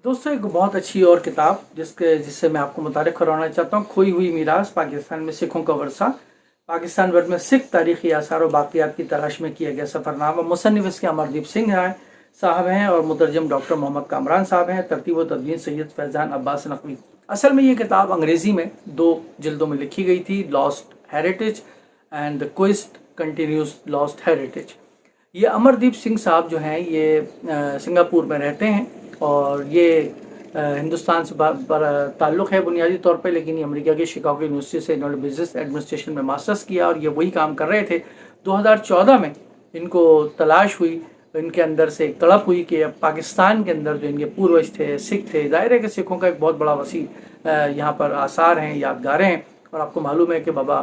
दोस्तों एक बहुत अच्छी और किताब जिससे मैं आपको मुतारिफ करवाना चाहता हूँ, खोई हुई मीरास पाकिस्तान में सिखों का वर्सा। पाकिस्तान भर में सिख तारीखी आसार और बाक़ियात की तलाश में किया गया सफ़रनामा। मुसन्निफ़ इसके अमरदीप सिंह राय साहब हैं और मुतरजम डॉक्टर मोहम्मद कामरान साहब हैं। तरतीब व तदवीन सैयद फैज़ान अब्बास नकवी। असल में ये किताब अंग्रेज़ी में 2 जिल्दों में लिखी गई थी, lost heritage and the quest continues lost heritage. ये अमरदीप सिंह साहब जो हैं ये सिंगापुर में रहते हैं और ये हिंदुस्तान से ताल्लुक़ है बुनियादी तौर पे, लेकिन ये अमेरिका की शिकागो यूनिवर्सिटी से इन्होंने बिज़नेस एडमिनिस्ट्रेशन में मास्टर्स किया और ये वही काम कर रहे थे। 2014 में इनको तलाश हुई, इनके अंदर से एक तड़प हुई कि अब पाकिस्तान के अंदर जो इनके पूर्वज थे, सिख थे, ज़ाहिर है कि सिखों का एक बहुत बड़ा वसी यहाँ पर आसार हैं, यादगारें हैं। और आपको मालूम है कि बाबा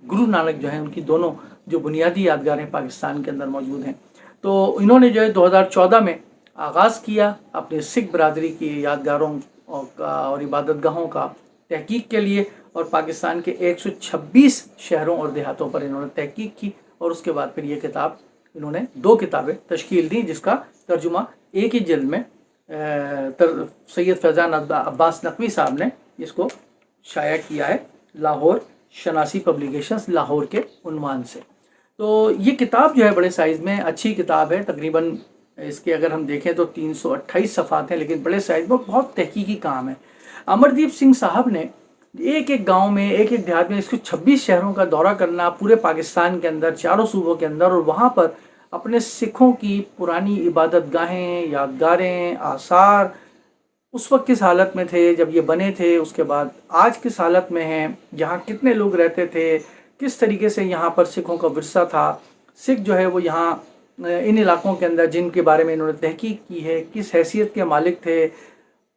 गुरु नानक जो हैं उनकी दोनों जो बुनियादी यादगारें पाकिस्तान के अंदर मौजूद हैं। तो इन्होंने जो है 2014 में आगाज़ किया अपने सिख बरदरी की यादगारों और इबादतगाहों का तहकीक के लिए, और पाकिस्तान के 126 शहरों और देहातों पर इन्होंने तहकीक की। और उसके बाद फिर ये किताब इन्होंने 2 किताबें तश्कील दी, जिसका तर्जुमा एक ही जिल्द में सैयद फैज़ान अब्बास नकवी साहब ने इसको शाया किया है, लाहौर शनासी पब्लिकेशंस लाहौर के उन्वान से। तो ये किताब जो है बड़े साइज़ में अच्छी किताब है। तकरीबन इसके अगर हम देखें तो 328 सफ़ात हैं, लेकिन बड़े साइज़ में बहुत तहकीकी काम है। अमरदीप सिंह साहब ने एक एक गांव में, एक एक देहात में इसको 26 शहरों का दौरा करना, पूरे पाकिस्तान के अंदर, चारों सूबों के अंदर, और वहाँ पर अपने सिखों की पुरानी इबादत गाहें, यादगारें, आसार उस वक्त किस हालत में थे जब ये बने थे, उसके बाद आज किस हालत में हैं, यहाँ कितने लोग रहते थे, किस तरीके से यहाँ पर सिखों का विरसा था, सिख जो है वो यहाँ इन इलाकों के अंदर जिनके बारे में इन्होंने तहकीक की है किस हैसियत के मालिक थे,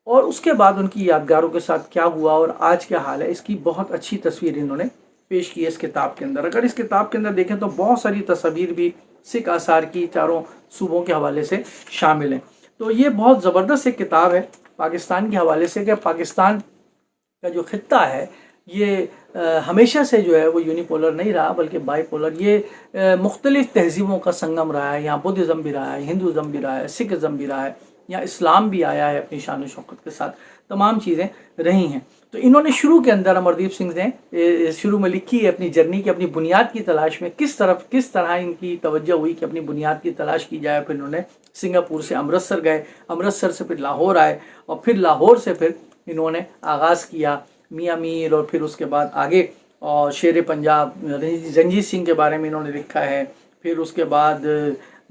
और उसके बाद उनकी यादगारों के साथ क्या हुआ और आज क्या हाल है, इसकी बहुत अच्छी तस्वीर इन्होंने पेश की है इस किताब के अंदर। अगर इस किताब के अंदर देखें तो बहुत सारी तस्वीर भी सिख आसार की चारों सूबों के हवाले से शामिल हैं। तो ये बहुत ज़बरदस्त एक किताब है पाकिस्तान के हवाले से, कि पाकिस्तान का जो खित्ता है ये हमेशा से जो है वो यूनिपोलर नहीं रहा, बल्कि बाईपोलर। ये मुख्तलिफ़ तहजीबों का संगम रहा है। यहाँ बुद्धिज़्म भी रहा है, हिंदुज़म भी रहा है, सिखिज़म भी रहा है, यहाँ इस्लाम भी आया है अपनी शान शौकत के साथ, तमाम चीज़ें रही हैं। तो इन्होंने शुरू के अंदर अमरदीप सिंह ने शुरू में लिखी है अपनी जर्नी की, अपनी बुनियाद की तलाश में किस तरह इनकी तवज्जो हुई कि अपनी बुनियाद की तलाश की जाए। फिर इन्होंने सिंगापुर से अमृतसर गए, अमृतसर से फिर लाहौर आए, और फिर लाहौर से फिर इन्होंने आगाज़ किया मियाँ मीर, और फिर उसके बाद आगे और शेर पंजाब रंजीत सिंह के बारे में इन्होंने लिखा है। फिर उसके बाद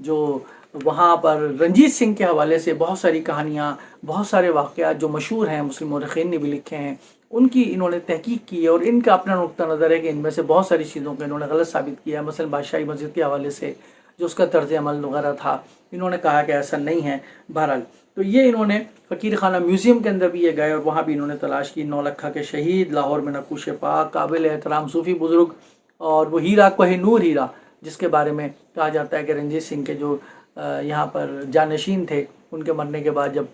जो वहाँ पर रंजीत सिंह के हवाले से बहुत सारी कहानियाँ, बहुत सारे वाक़यात जो मशहूर हैं, मुस्लिम मौरख़ीन ने भी लिखे हैं, उनकी इन्होंने तहकीक की है। और इनका अपना नुक्ता नज़र है कि इनमें से बहुत सारी चीज़ों को इन्होंने गलत साबित किया है। मसलन बादशाही मस्जिद के हवाले से जो उसका तर्ज अमल वगैरह था, इन्होंने कहा कि ऐसा नहीं है। बहरहाल तो ये इन्होंने फ़कीर खाना म्यूज़ियम के अंदर भी ये गए और वहाँ भी इन्होंने तलाश की। नौलखा के शहीद, लाहौर में नक्कुश पाक, काबिल एहतराम सूफ़ी बुज़ुर्ग, और वो हीरा कोहिनूर हीरा जिसके बारे में कहा जाता है कि रंजीत सिंह के जो यहाँ पर जानशीन थे, उनके मरने के बाद जब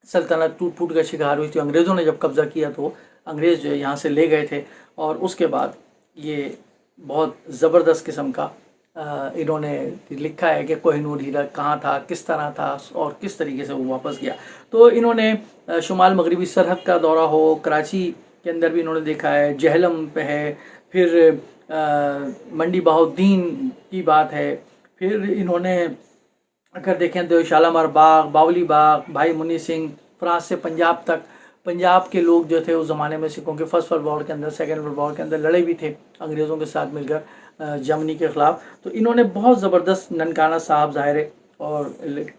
सल्तनत टूट फूट का शिकार हुई थी, अंग्रेज़ों ने जब कब्ज़ा किया तो अंग्रेज़ जो है यहाँ से ले गए थे। और उसके बाद ये बहुत ज़बरदस्त किस्म का इन्होंने लिखा है कि कोहिनूर हीरा कहाँ था, किस तरह था, और किस तरीके से वो वापस गया। तो इन्होंने शुमाल मगरबी सरहद का दौरा हो, कराची के अंदर भी इन्होंने देखा है, जहलम पे है, फिर मंडी बहाउद्दीन की बात है, फिर इन्होंने अगर देखें तो शालामार बाग, बावली बाग, भाई मुन्नी सिंह, फ्रांस से पंजाब तक, पंजाब के लोग जो थे उस ज़माने में सिखों के फर्स्ट वर्ल्ड वॉर के अंदर, सेकेंड वर्ल्ड वॉर के अंदर लड़े भी थे अंग्रेज़ों के साथ मिलकर जर्मनी के ख़िलाफ़। तो इन्होंने बहुत ज़बरदस्त ननकाना साहब ज़ाहिर और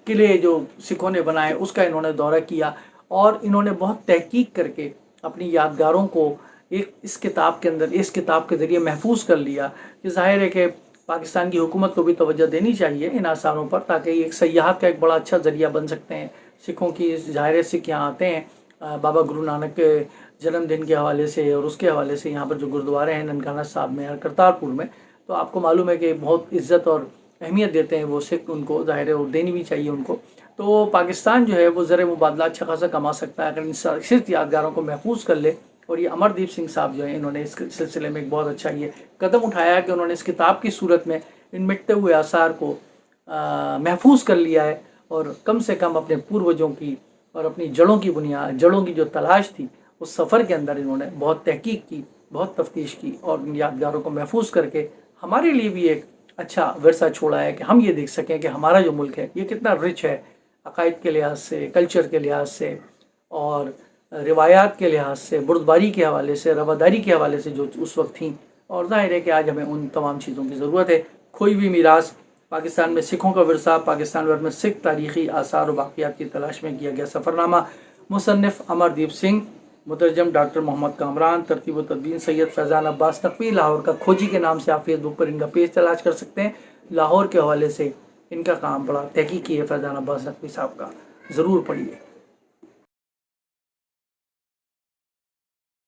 किले जो सिखों ने बनाए उसका इन्होंने दौरा किया, और इन्होंने बहुत तहकीक करके अपनी यादगारों को इस किताब के अंदर, इस किताब के ज़रिए महफूज कर लिया। कि ज़ाहिर है कि पाकिस्तान की हुकूमत को भी तवज्जो देनी चाहिए इन आसारों पर, ताकि एक सयाहत का एक बड़ा अच्छा ज़रिया बन सकते हैं सिखों की। ज़ाहिर सिख यहाँ आते हैं बाबा गुरु नानक के जन्मदिन के हवाले से, और उसके हवाले से यहाँ पर जो गुरुद्वारे हैं ननकाना साहब में और करतारपुर में, तो आपको मालूम है कि बहुत इज़्ज़त और अहमियत देते हैं वो सिख, उनको ज़ाहिर है और देनी भी चाहिए उनको। तो पाकिस्तान जो है वो ज़र मुबादला अच्छा खासा कमा सकता है अगर इन सिर्फ यादगारों को महफूज कर ले। और ये अमरदीप सिंह साहब जो हैं इन्होंने इस सिलसिले में एक बहुत अच्छा ये कदम उठाया है कि उन्होंने इस किताब की सूरत में इन मिटते हुए आसार को महफूज कर लिया है, और कम से कम अपने पूर्वजों की اور اپنی جڑوں کی جو تلاش تھی اس سفر کے اندر انہوں نے بہت تحقیق کی، بہت تفتیش کی، اور ان یادگاروں کو محفوظ کر کے ہمارے لیے بھی ایک اچھا ورثہ چھوڑا ہے کہ ہم یہ دیکھ سکیں کہ ہمارا جو ملک ہے یہ کتنا رچ ہے، عقائد کے لحاظ سے، کلچر کے لحاظ سے، اور روایات کے لحاظ سے، بردباری کے حوالے سے، رواداری کے حوالے سے جو اس وقت تھیں۔ اور ظاہر ہے کہ آج ہمیں ان تمام چیزوں کی ضرورت ہے۔ کھوئی ہوئی میراث، پاکستان میں سکھوں کا ورثہ، پاکستان بھر میں سکھ تاریخی آثار و باقیات کی تلاش میں کیا گیا سفرنامہ، مصنف امردیپ سنگھ، مترجم ڈاکٹر محمد کامران، ترتیب و تدوین سید فیضان عباس نقوی، لاہور کا کھوجی کے نام سے آپ فیس بک پر ان کا پیج تلاش کر سکتے ہیں۔ لاہور کے حوالے سے ان کا کام بڑا تحقیقی ہے فیضان عباس نقوی صاحب کا، ضرور پڑھیے۔